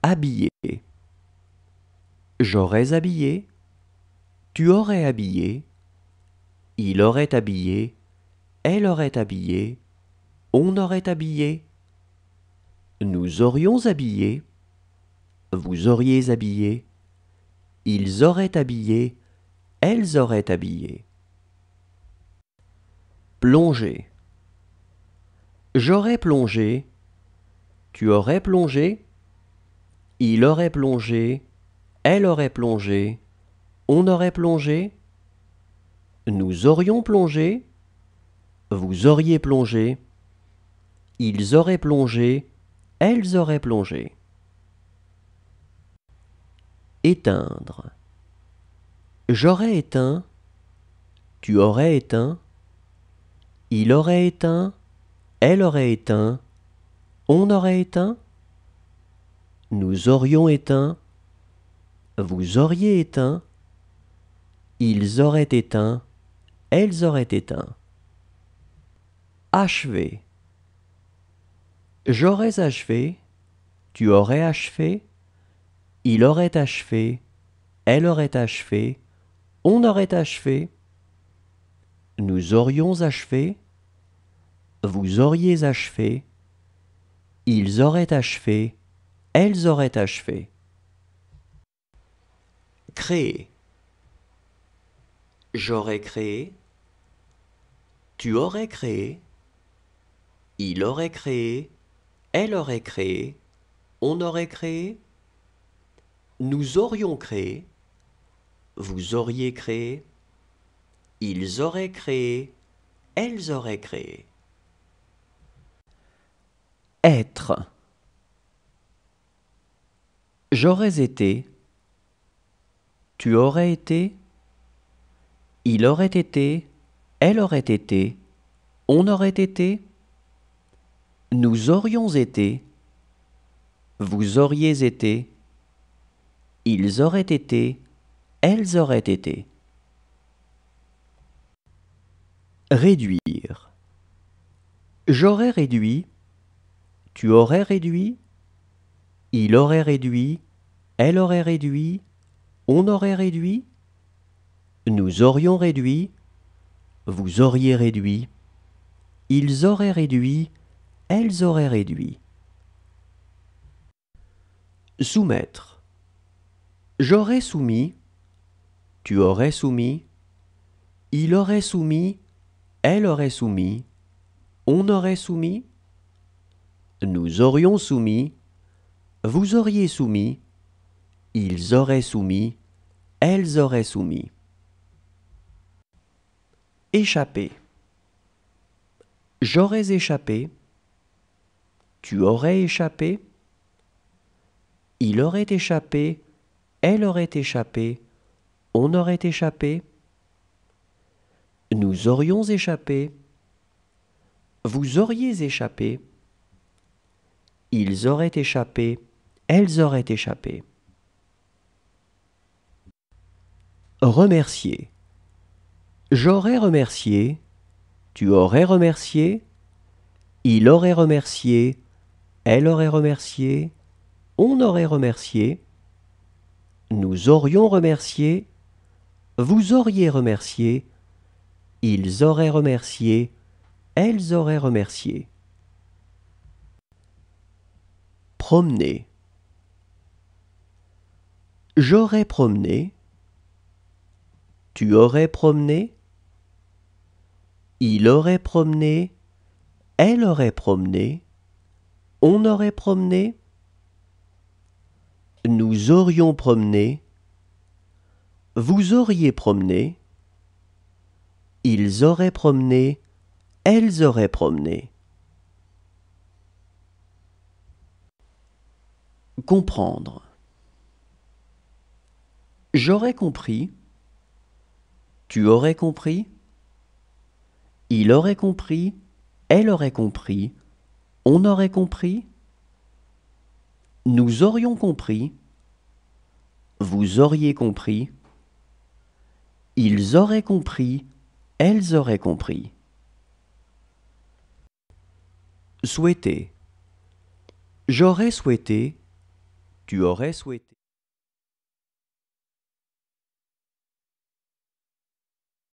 Habiller. J'aurais habillé. Tu aurais habillé. Il aurait habillé. Elle aurait habillé. On aurait habillé. Nous aurions habillé. Vous auriez habillé. Ils auraient habillé. Elles auraient habillé. Plonger. J'aurais plongé. Tu aurais plongé. Il aurait plongé. Elle aurait plongé. On aurait plongé. Nous aurions plongé. Vous auriez plongé. Ils auraient plongé. Elles auraient plongé. Éteindre. J'aurais éteint. Tu aurais éteint. Il aurait éteint. Elle aurait éteint. On aurait éteint. Nous aurions éteint. Vous auriez éteint. Ils auraient éteint. Elles auraient éteint. Achever. J'aurais achevé. Tu aurais achevé. Il aurait achevé. Elle aurait achevé. On aurait achevé. Nous aurions achevé. Vous auriez achevé. Ils auraient achevé. Elles auraient achevé. Créer. J'aurais créé. Tu aurais créé. Il aurait créé. Elle aurait créé. On aurait créé. Nous aurions créé. Vous auriez créé. Ils auraient créé. Elles auraient créé. Être. J'aurais été. Tu aurais été. Il aurait été. Elle aurait été. On aurait été. Nous aurions été. Vous auriez été. Ils auraient été. Elles auraient été. Réduire. J'aurais réduit. Tu aurais réduit. Il aurait réduit. Elle aurait réduit. On aurait réduit. Nous aurions réduit. Vous auriez réduit. Ils auraient réduit. Elles auraient réduit. Soumettre. J'aurais soumis. Tu aurais soumis. Il aurait soumis. Elle aurait soumis. On aurait soumis. Nous aurions soumis. Vous auriez soumis. Ils auraient soumis. Elles auraient soumis. Échapper. J'aurais échappé. Tu aurais échappé. Il aurait échappé. Elle aurait échappé. On aurait échappé. Nous aurions échappé. Vous auriez échappé. Ils auraient échappé. Elles auraient échappé. Remercier. J'aurais remercié. Tu aurais remercié. Il aurait remercié. Elle aurait remercié. On aurait remercié. Nous aurions remercié. Vous auriez remercié. Ils auraient remercié. Elles auraient remercié. Promener. J'aurais promené. Tu aurais promené. Il aurait promené. Elle aurait promené. On aurait promené. Nous aurions promené. Vous auriez promené. Ils auraient promené. Elles auraient promené. Comprendre. J'aurais compris. Tu aurais compris. Il aurait compris. Elle aurait compris. On aurait compris. Nous aurions compris. Vous auriez compris. Ils auraient compris. Elles auraient compris. Souhaiter. J'aurais souhaité. Tu aurais souhaité.